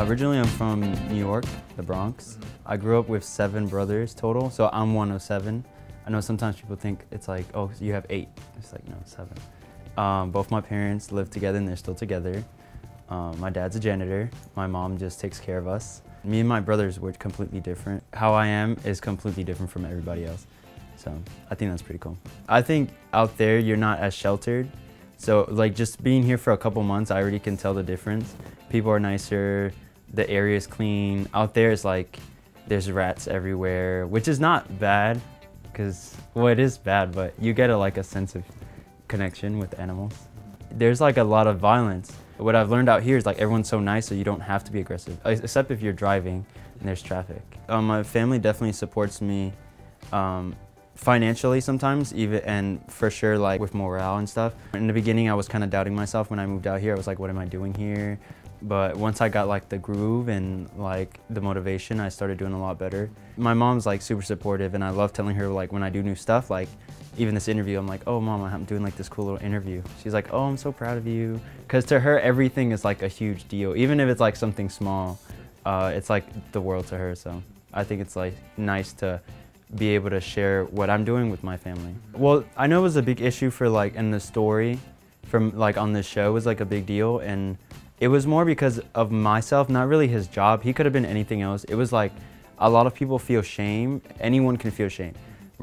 Originally, I'm from New York, the Bronx. I grew up with 7 brothers total, so I'm one of 7. I know sometimes people think it's like, oh, you have 8. It's like, no, 7. Both my parents live together and they're still together. My dad's a janitor. My mom just takes care of us. Me and my brothers were completely different. How I am is completely different from everybody else. So I think that's pretty cool. I think out there, you're not as sheltered. So like just being here for a couple months, I already can tell the difference. People are nicer, the area is clean. Out there is like, there's rats everywhere, which is not bad, because, well, it is bad, but you get a sense of connection with animals. There's like a lot of violence. What I've learned out here is like everyone's so nice, so you don't have to be aggressive, except if you're driving and there's traffic. My family definitely supports me financially sometimes, even, and for sure like with morale and stuff. In the beginning, I was kind of doubting myself when I moved out here. I was like, what am I doing here? But once I got like the groove and like the motivation, I started doing a lot better. My mom's like super supportive, and I love telling her like when I do new stuff, like even this interview, I'm like, oh mom, I'm doing like this cool little interview. She's like, oh, I'm so proud of you. Cause to her, everything is like a huge deal. Even if it's like something small, it's like the world to her. So I think it's like nice to be able to share what I'm doing with my family. Well, I know it was a big issue for like in the story from like on this show was like a big deal, and it was more because of myself, not really his job. He could have been anything else. It was like a lot of people feel shame. Anyone can feel shame.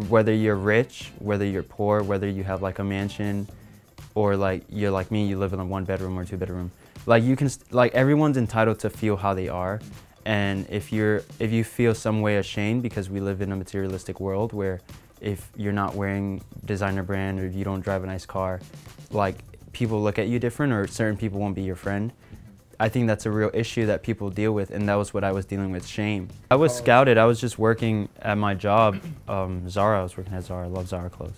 Whether you're rich, whether you're poor, whether you have like a mansion, or like you're like me, you live in a 1-bedroom or 2-bedroom. Like you can, like everyone's entitled to feel how they are. And if you feel some way ashamed, because we live in a materialistic world where if you're not wearing designer brand or you don't drive a nice car, like people look at you different, or certain people won't be your friend. I think that's a real issue that people deal with, and that was what I was dealing with, shame. I was scouted. I was just working at my job, Zara. I was working at Zara. I love Zara clothes.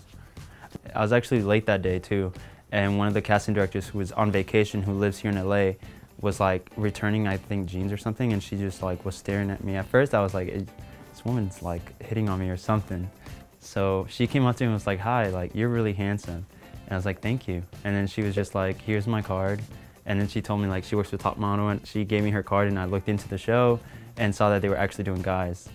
I was actually late that day too, and one of the casting directors who was on vacation, who lives here in LA, was like returning, I think, jeans or something, and she just like was staring at me. At first I was like, this woman's like hitting on me or something. So she came up to me and was like, hi, like you're really handsome. And I was like, thank you. And then she was just like, here's my card. And then she told me like she works with Top Model, and she gave me her card, and I looked into the show and saw that they were actually doing guys.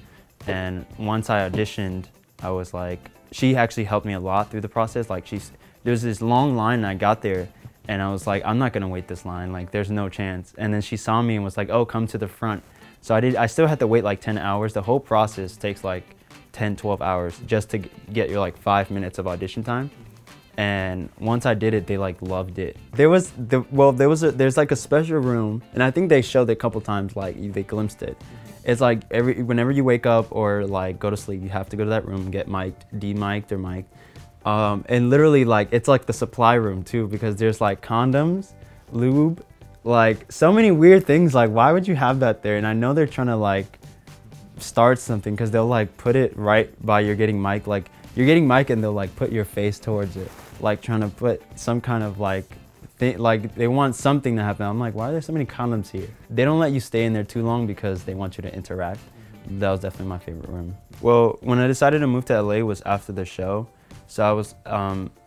And once I auditioned, I was like, she actually helped me a lot through the process. Like there was this long line, and I got there and I was like, I'm not gonna wait this line, like there's no chance. And then she saw me and was like, oh, come to the front. So I still had to wait like 10 hours. The whole process takes like 10, 12 hours just to get your like 5 minutes of audition time. And once I did it, they like loved it. There's like a special room, and I think they showed it a couple times, like they glimpsed it. It's like whenever you wake up or like go to sleep, you have to go to that room and get mic'd, de-mic'd or mic'd. And literally like, it's like the supply room too, because there's like condoms, lube, like so many weird things. Like why would you have that there? And I know they're trying to like start something, because they'll like put it right by you're getting mic'd, like you're getting mic'd and they'll like put your face towards it, like trying to put some kind of like thing, like they want something to happen. I'm like, why are there so many condoms here? They don't let you stay in there too long because they want you to interact. That was definitely my favorite room. Well, when I decided to move to LA was after the show. So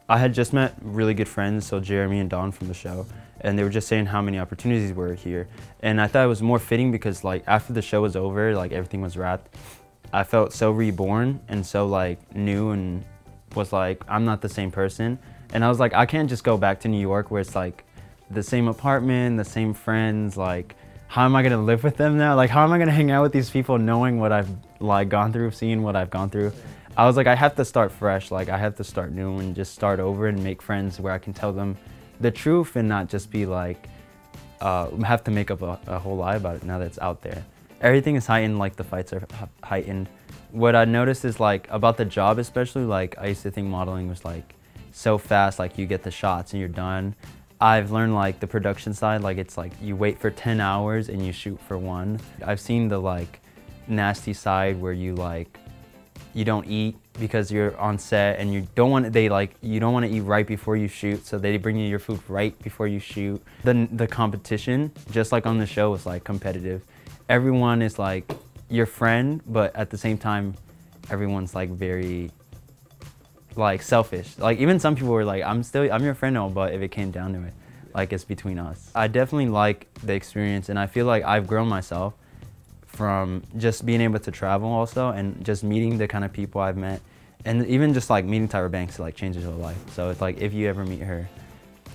I had just met really good friends, so Jeremy and Dawn from the show, and they were just saying how many opportunities were here. And I thought it was more fitting because like after the show was over, like everything was wrapped, I felt so reborn and so like new, and was like, I'm not the same person. And I was like, I can't just go back to New York where it's like the same apartment, the same friends. Like, how am I gonna live with them now? Like, how am I gonna hang out with these people knowing what I've like gone through, seeing what I've gone through? I was like, I have to start fresh. Like, I have to start new and just start over and make friends where I can tell them the truth and not just be like, have to make up a whole lie about it now that it's out there. Everything is heightened, like the fights are heightened. What I noticed is like about the job especially, like I used to think modeling was like so fast, like you get the shots and you're done. I've learned like the production side, like it's like you wait for 10 hours and you shoot for 1. I've seen the like nasty side where you don't eat because you're on set, and you don't want to eat right before you shoot, so they bring you your food right before you shoot. The competition, just like on the show, is like competitive. Everyone is like your friend, but at the same time, everyone's like very like selfish. Like even some people were like, I'm your friend now, but if it came down to it, like it's between us. I definitely like the experience, and I feel like I've grown myself from just being able to travel also, and just meeting the kind of people I've met, and even just like meeting Tyra Banks like changes your life. So it's like if you ever meet her,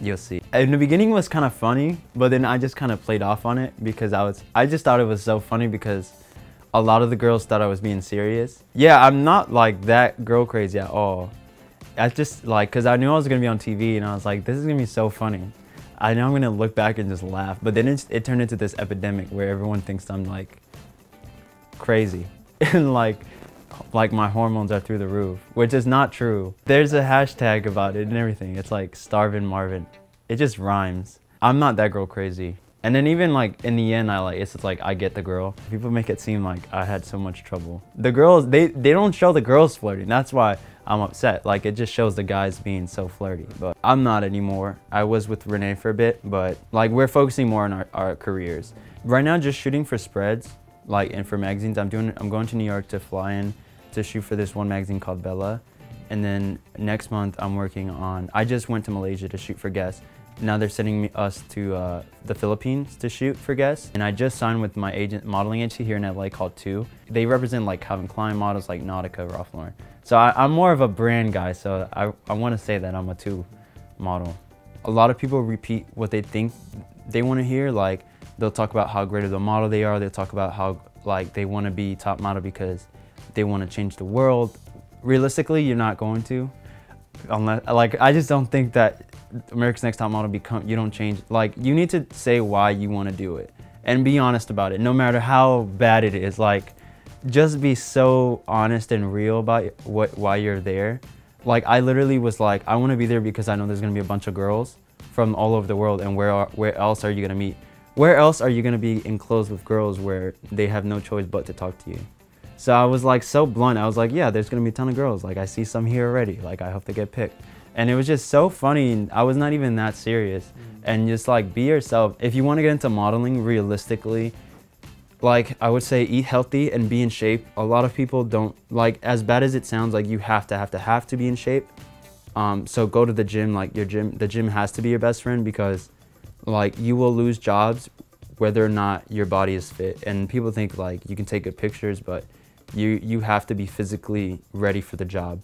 you'll see. In the beginning it was kind of funny, but then I just kind of played off on it because I just thought it was so funny because a lot of the girls thought I was being serious. Yeah, I'm not like that girl crazy at all. I just like, cause I knew I was gonna be on TV and I was like, this is gonna be so funny. I know I'm gonna look back and just laugh, but then it turned into this epidemic where everyone thinks I'm like crazy and like my hormones are through the roof, which is not true. There's a hashtag about it and everything. It's like Starvin' Marvin. It just rhymes. I'm not that girl crazy. And then even like in the end, it's just like I get the girl. People make it seem like I had so much trouble. The girls, they don't show the girls flirting. That's why I'm upset. Like it just shows the guys being so flirty. But I'm not anymore. I was with Renee for a bit, but like we're focusing more on our careers. Right now, just shooting for spreads, like and for magazines. I'm going to New York to fly in to shoot for this one magazine called Bella. And then next month I'm working on, I just went to Malaysia to shoot for Guess. Now they're sending us to the Philippines to shoot for Guess. And I just signed with my modeling agency here in LA called 2. They represent like Calvin Klein models like Nautica, Ralph Lauren. So I'm more of a brand guy, so I want to say that I'm a 2 model. A lot of people repeat what they think they want to hear. Like they'll talk about how great of a model they are. They'll talk about how like they want to be top model because they want to change the world. Realistically, you're not going to. Unless, like, I just don't think that America's Next Top Model you don't change. Like, you need to say why you want to do it and be honest about it, no matter how bad it is. Like, just be so honest and real about why you're there. Like, I literally was like, I want to be there because I know there's going to be a bunch of girls from all over the world, and where else are you going to meet? Where else are you going to be enclosed with girls where they have no choice but to talk to you? So I was like so blunt. I was like, yeah, there's gonna be a ton of girls. Like I see some here already. Like I hope they get picked. And it was just so funny. And I was not even that serious. And just like be yourself. If you want to get into modeling realistically, like I would say eat healthy and be in shape. A lot of people don't, like as bad as it sounds, like you have to be in shape. So go to the gym. Like the gym has to be your best friend because like you will lose jobs whether or not your body is fit. And people think like you can take good pictures, but you have to be physically ready for the job,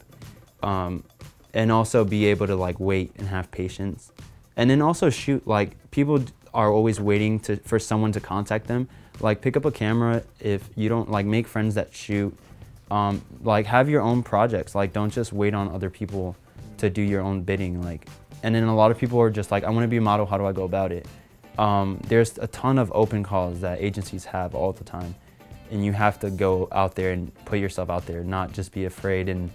and also be able to like wait and have patience, and then also shoot. Like people are always waiting for someone to contact them. Like pick up a camera. If you don't like make friends that shoot, like have your own projects. Like don't just wait on other people to do your own bidding. Like, and then a lot of people are just like, I want to be a model. How do I go about it? There's a ton of open calls that agencies have all the time. And you have to go out there and put yourself out there, not just be afraid and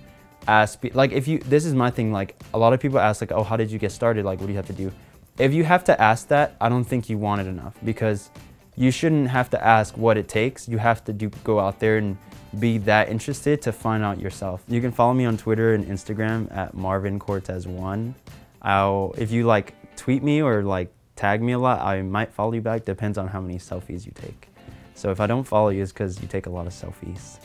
ask. Like this is my thing, like a lot of people ask like, oh, how did you get started? Like, what do you have to do? If you have to ask that, I don't think you want it enough because you shouldn't have to ask what it takes. You have to go out there and be that interested to find out yourself. You can follow me on Twitter and Instagram at Marvin Cortes 1. If you like tweet me or like tag me a lot, I might follow you back. Depends on how many selfies you take. So if I don't follow you, it's because you take a lot of selfies.